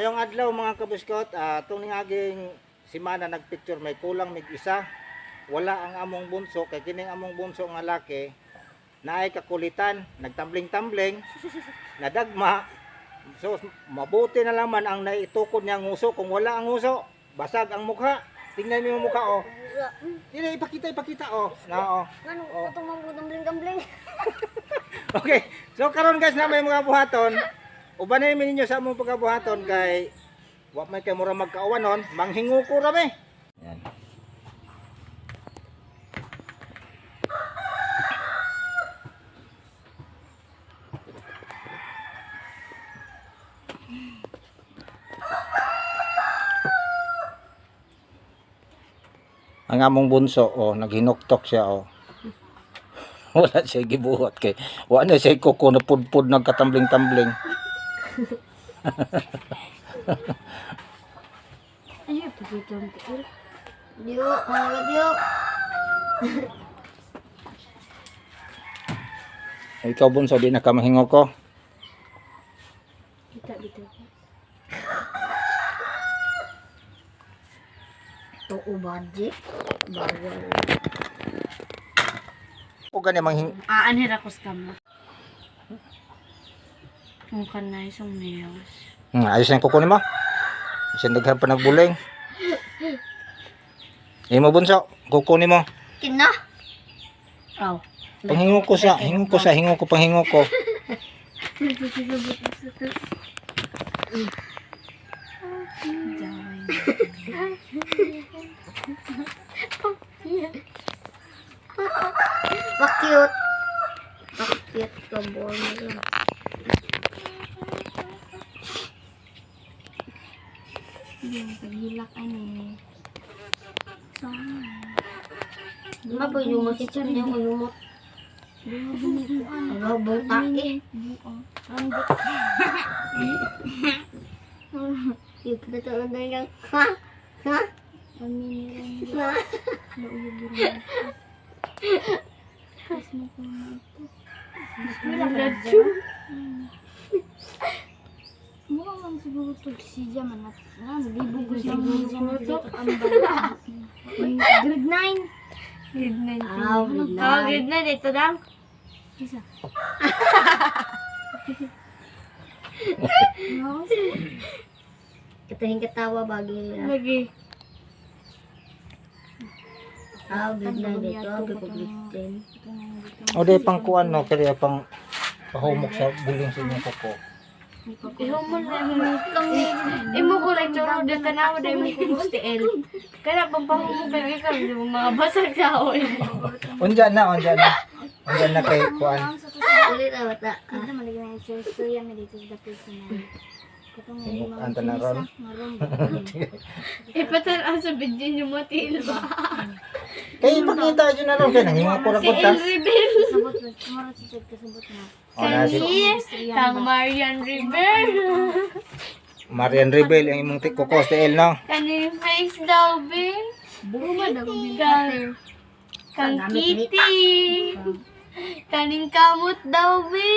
Ngayong adlaw mga kabuskot, itong aging simana nagpicture may kulang mig isa. Wala ang among bunso kay kining among bunso nga laki naay kakulitan, nagtambling-tambling, nadagma. So mabuti na lang man ang naitukod niya ang nguso. Kung wala ang nguso, basag ang mukha. Tingnan niyo yung mukha oh. Dili ipakita oh. Na oh. Ano, katong mga gambling-gambling. Okay. So karon guys na may mga buhaton. Ubanay mi ninyo sa among pagkabuhaton kay wa may kay mura magkaawanon, manghingo ko rami. Yan. Ang among bunso oh, naghinuktok siya oh. Wala siya gibuhat kay wala siya kuko na pudpud nagkatambling-tambling. Ay, pagkito ang tikil. Diyo, mga diyo. Ikaw bunso di na ka mahingo ko. Kita dito. Ito ubadje. Bawal. O gani manghing Aanhir ako sa kamo. Kung kanay song nails. ayos na yung kuko nimo. Bisan daghan pa nagbuling. Imo bunso, kuko nimo. Kina? Aw. Panghingo ko panghingo ko. Bakit? Bakit ka boy lang? Yung paghilak ani. Ano ba yung masitsan niya o yung mot? Ano ba taki? Yung pinatawag na lang. Ha? Ha? Ha? Mukha man siguro ito si Jaman at nalibog ko siya ng Jaman grade 9. Grade 9. Grade 9 ito lang. Isa. Katahing katawa bagi. Lagi. Grade 9 dito. Grade 10. O di pang kuan no, kaya pang pahumok sa buling sa inyong kuko. Ihumol na kami. Imo ko lang turo de tanaw de mo ko gusto el. Kaya bang pahumok kay ikaw yung mga basag sa oy. Unja na kay kuan. Ulit na bata. Ito maligay na yung story may dito sa personal. Katong Anta na ron. Ipatal ang sa video niyo mo ba? Kay ipakita jud na ron kay nanghingo ko ra Si pud ta. Elrebel. Sabot na. Mara si Chad kasabot na. O na si Kang Marian River. Marian Rebel ang imong kuko sa el no. Kaning face daw, be. Buma daw Kang Kitty. Kaning kamot daw, be.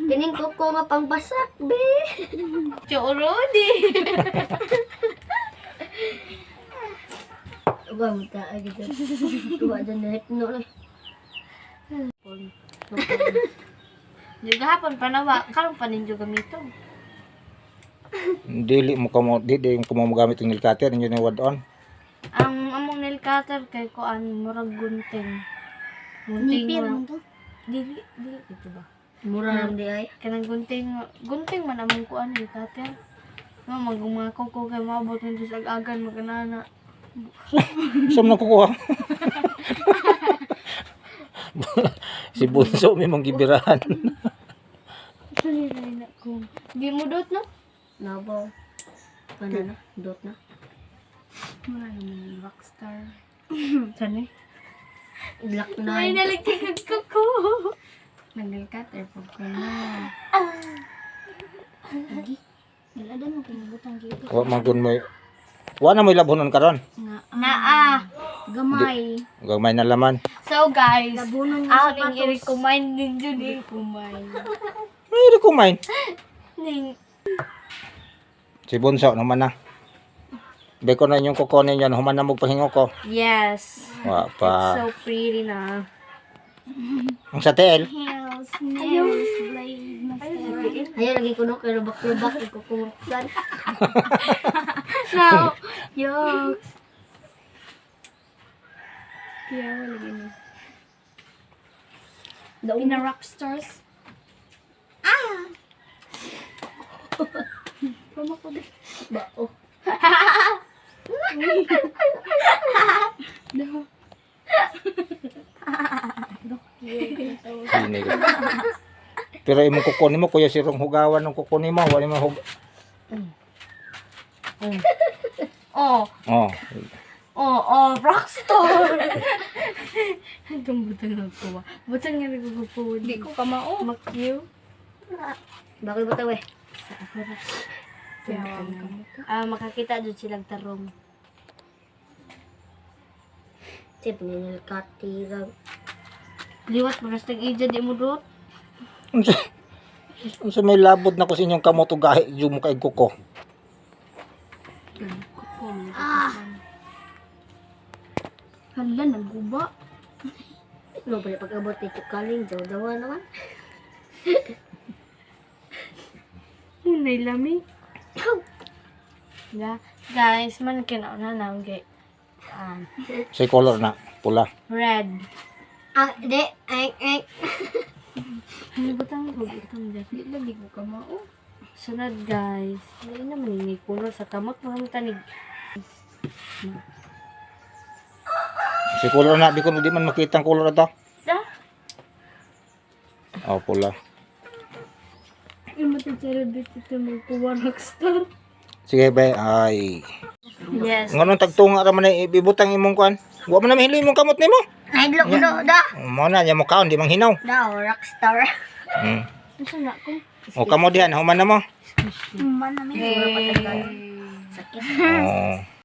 Kaning kuko nga pangbasak, be. Chorodi. Uga mo ta agi dyan. Uga dyan na hipno lang. Juga hapon panawa, karong paninjo gamito. Dili mo kamo di yung kumagamit ng nail cutter inyo na wad on. Ang among nail cutter kay kuan murag gunting. Gunting mo to? Dili ito ba? Mura lang di ay. Kanang gunting man among kuan nail cutter. No magumakaw ko kay maabot nito sa agan maganana. Saan na kukuha? Si bunso may manggibirahan. Ito nilay na ko. Di mo dot na? Nabaw. Kana na? Dot na? Mura naman rockstar. Saan eh? Black Knight. Ay, naligtigag ko ko. Nag-nailcut, airport ko na. Lagi. Naladan mo pinagutang dito. Wa magun mo. Wa na mo labhonon karon. Naa. Gamay. Gamay na laman. So guys, ako nang i-recommend ninyo din kumain. Ay, kumain. ning. Si Bunso naman na. Be ko na yung kukunin yan, human na magpahingo ko. Yes. Wa It's pa. so pretty na. Ang sa TL. Nails, nails, blade, mascara. Ayaw, lagi ko no, kay rubak-rubak, ikukumuksan. No, yokes. Kaya wala lagi no. In a rock stars. Ah! Mama ko din. Bao. No. Hindi ka. Pero imong kukunin mo, kuya sirong hugawan ng kukunin mo. Wala mo hug... Oh, Oh. rockstar. Hanggang butang na ko. Butang nga nagpupuwad. Di ko kamao. Makyo. Bakit butaw eh? Makakita doon silang tarong. Tip ni katirang. Liwat mo nastag ija di mo doon. Unsa may labod na ko sa inyong kamot ug gahi yung kay kuko. Hala, naguba. No, pala pag-abot ni Tukaling, daw-dawa naman. Nay lamig. Yeah. Guys, man kinauna na gay. Say color na, pula. Red. Di. Ay. Ano ba tang hugitang dyan? Di lagi ko kamao. Sunod guys. Hindi naman yung color sa kamot. Mga tanig. Say color na, di ko di man makita ang color ito. Da? Oh, pula. Yung matag-celebrate ito magpuwa rockstar. Sige be, ay. Yes. Nganong tagtunga ra man ay ibutang imong kuan. Wa man na mahilo imong kamot nimo. Ay, look do, da. Mo na nya mo kaon di manghinaw. Da, rockstar. Hmm. Ano na ko? O kamo dihan, human na mo. Man namin. Sakit. Oh.